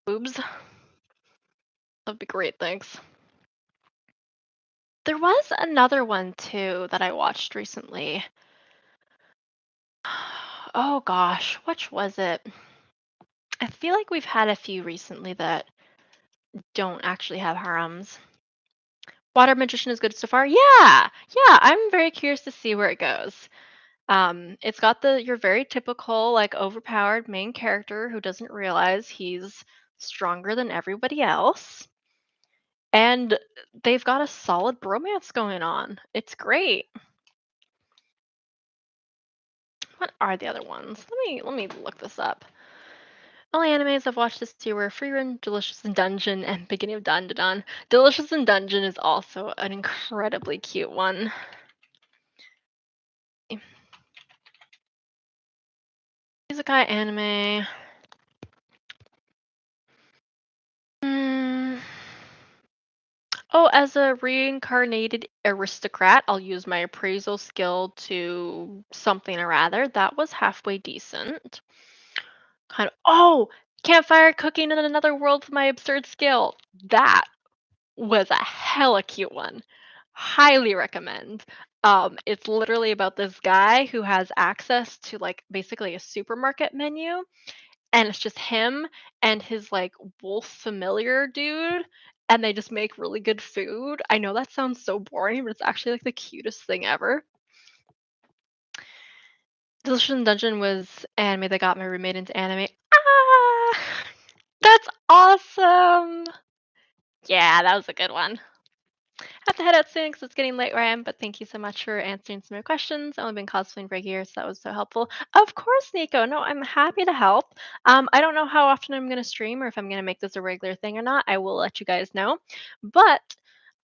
boobs? That'd be great, thanks. There was another one too that I watched recently. Oh gosh, which was it? I feel like we've had a few recently that don't actually have harems. Water Magician is good so far. Yeah, yeah. I'm very curious to see where it goes. It's got the your very typical like overpowered main character who doesn't realize he's stronger than everybody else. And they've got a solid bromance going on. It's great. What are the other ones? Let me look this up. Only animes I've watched this year were Free Run, Delicious in Dungeon, and Beginning of Dun Dun. Delicious in Dungeon is also an incredibly cute one. Isekai anime. Hmm. Oh, as a reincarnated aristocrat, I'll use my appraisal skill to something or rather. That was halfway decent. Kind of, oh, campfire cooking in another world with my absurd skill. That was a hella cute one. Highly recommend. It's literally about this guy who has access to like basically a supermarket menu, and it's just him and his like wolf familiar dude, and they just make really good food. I know that sounds so boring, but it's actually like the cutest thing ever. Delicious Dungeon was anime that got my roommate into anime. Ah, that's awesome. Yeah, that was a good one. Have to head out soon because it's getting late where I am, but thank you so much for answering some of my questions. I've only been cosplaying for a year, so that was so helpful. Of course, Nico. No, I'm happy to help. I don't know how often I'm going to stream or if I'm going to make this a regular thing or not. I will let you guys know. But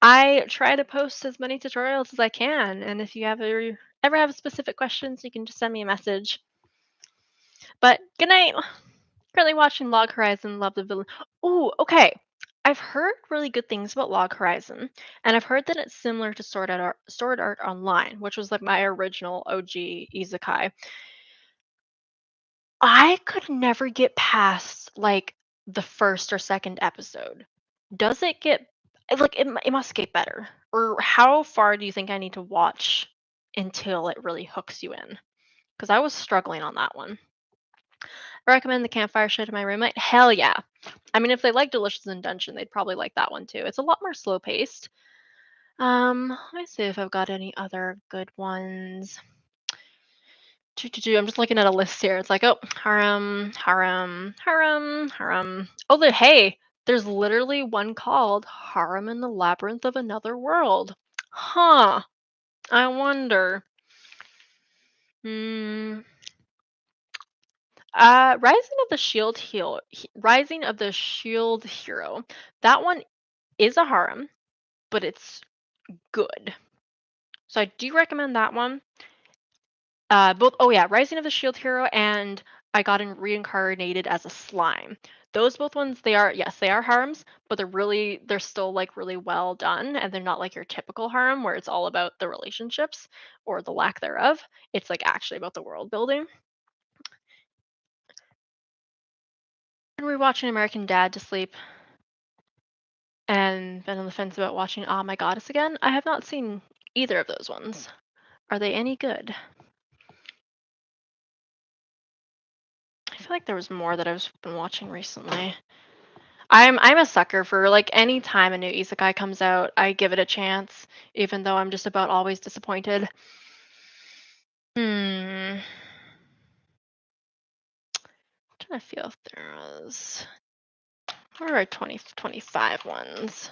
I try to post as many tutorials as I can, and if you ever have specific questions, you can just send me a message. But good night. Currently watching Log Horizon, love the villain. Oh, okay. I've heard really good things about Log Horizon, and I've heard that it's similar to Sword Art Online, which was like my original OG isekai. I could never get past like the first or second episode. Does it get like it must get better? Or how far do you think I need to watch until it really hooks you in? Because I was struggling on that one. I recommend the campfire show to my roommate. Hell yeah. I mean, if they like Delicious in Dungeon, they'd probably like that one too. It's a lot more slow paced. Let me see if I've got any other good ones. I'm just looking at a list here. It's like, oh, harem, harem, harem, harem. Oh, hey, there's literally one called Harem in the Labyrinth of Another World. Huh. I wonder. Hmm. Rising of the Shield Hero. That one is a harem, but it's good. So I do recommend that one. Both. Oh yeah, Rising of the Shield Hero and I got reincarnated as a slime. Those both ones, they are, yes, they are harems, but they're still like really well done, and they're not like your typical harem where it's all about the relationships or the lack thereof. It's like actually about the world building. And we're watching American Dad to sleep, and been on the fence about watching Ah My Goddess again. I have not seen either of those ones. Are they any good? I feel like there was more that I've been watching recently. I'm a sucker for like any time a new isekai comes out, I give it a chance, even though I'm just about always disappointed. Hmm. I'm trying to feel if there was. What are our 2025 ones?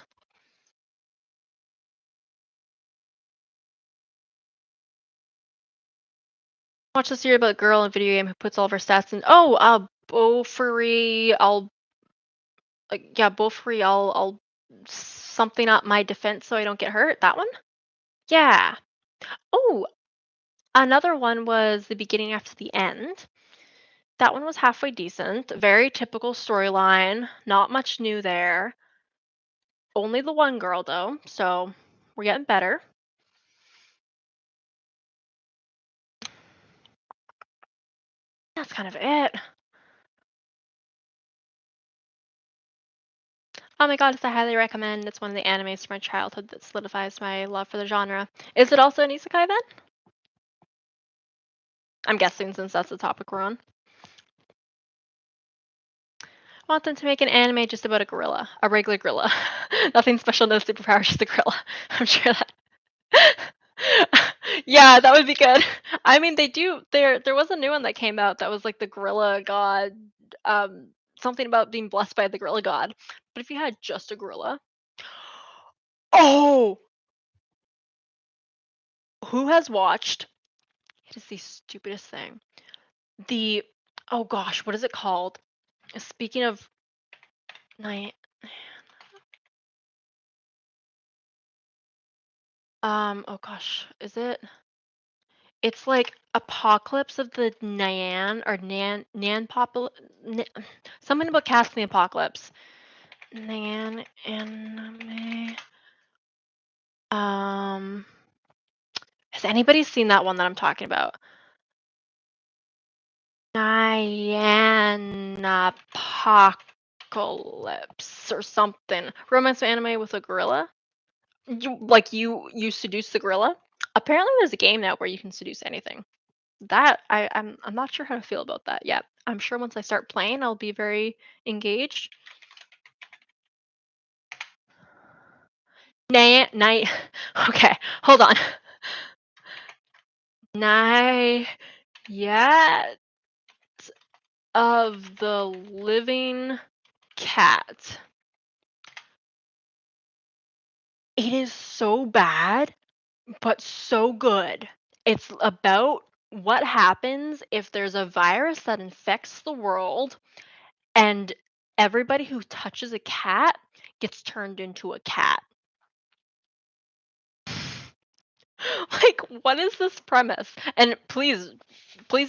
Watch this year about a girl in a video game who puts all of her stats in. Oh, Bofuri. Bofuri. I'll something up my defense so I don't get hurt. That one. Yeah. Oh, another one was the beginning after the end. That one was halfway decent. Very typical storyline. Not much new there. Only the one girl though, so we're getting better. That's kind of it. Oh my god, it's a highly recommend. It's one of the animes from my childhood that solidifies my love for the genre. Is it also an isekai then? I'm guessing since that's the topic we're on. I want them to make an anime just about a gorilla. A regular gorilla. Nothing special, no superpowers, just a gorilla. I'm sure that Yeah, that would be good. I mean, they do there was a new one that came out that was like the gorilla god, um, something about being blessed by the gorilla god. But if you had just a gorilla, oh, who has watched? It is the stupidest thing. The oh gosh, what is it called? Speaking of night, oh gosh, is it? It's like Apocalypse of the Nyan or Nan Popul something about casting the apocalypse. Nan anime. Um, has anybody seen that one that I'm talking about? Nyan Apocalypse or something. Romance anime with a gorilla. You seduce the gorilla. Apparently, there's a game now where you can seduce anything. That I'm not sure how to feel about that yet. I'm sure once I start playing, I'll be very engaged. Night. Okay, hold on. Night yet of the living cat. It is so bad, but so good. It's about what happens if there's a virus that infects the world and everybody who touches a cat gets turned into a cat. Like, what is this premise? And please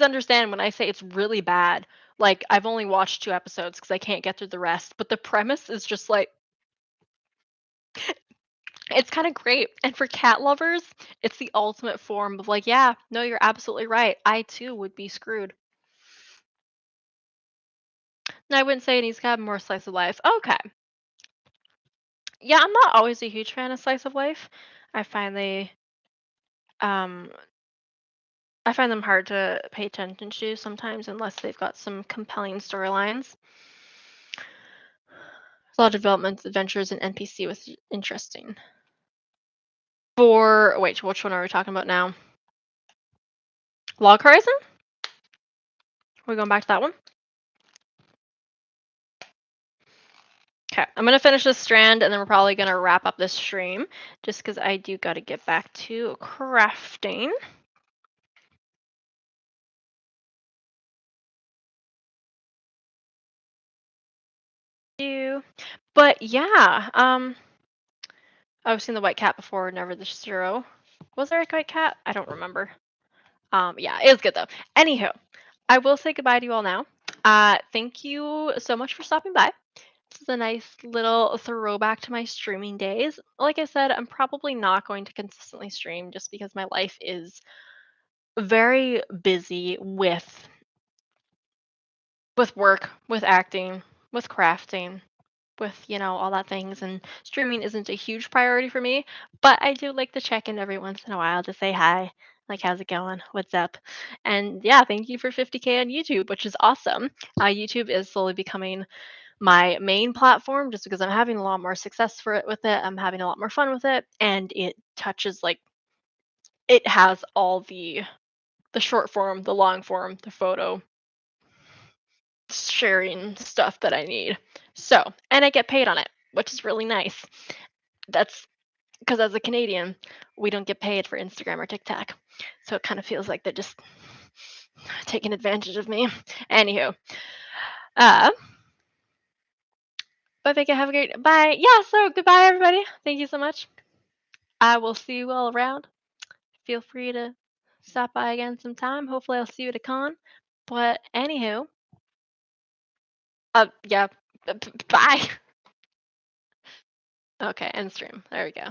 understand when I say it's really bad. Like, I've only watched 2 episodes because I can't get through the rest, but the premise is just like it's kinda great, and for cat lovers, it's the ultimate form of like, "Yeah, no, you're absolutely right. I too would be screwed." No, I wouldn't say it needs to have more slice of life. Okay. Yeah, I'm not always a huge fan of slice of life. I find um I find them hard to pay attention to sometimes unless they've got some compelling storylines. A lot of development, adventures, and NPC was interesting. For wait, which one are we talking about now? Log Horizon? We're going back to that one? Okay, I'm gonna finish this strand and then we're probably gonna wrap up this stream just because I do gotta get back to crafting. But yeah, I've seen the white cat before, never the zero. Was there a white cat? I don't remember. Yeah, it was good though. Anywho, I will say goodbye to you all now. Thank you so much for stopping by. This is a nice little throwback to my streaming days. Like I said, I'm probably not going to consistently stream just because my life is very busy with work, with acting, with crafting, with, all that things and streaming isn't a huge priority for me, but I do like to check in every once in a while to say hi. Like, how's it going? What's up? And yeah, thank you for 50K on YouTube, which is awesome. YouTube is slowly becoming my main platform just because I'm having a lot more success with it. I'm having a lot more fun with it, and it touches like it has all the short form, the long form, the photo sharing stuff that I need. So, and I get paid on it, which is really nice. That's because as a Canadian, we don't get paid for Instagram or TikTok. So it kind of feels like they're just taking advantage of me. Anywho, uh, bye, Becca. Have a great bye. Yeah, so goodbye, everybody. Thank you so much. I will see you all around. Feel free to stop by again sometime. Hopefully, I'll see you at a con. But anywho, yeah, bye. Okay, end stream. There we go.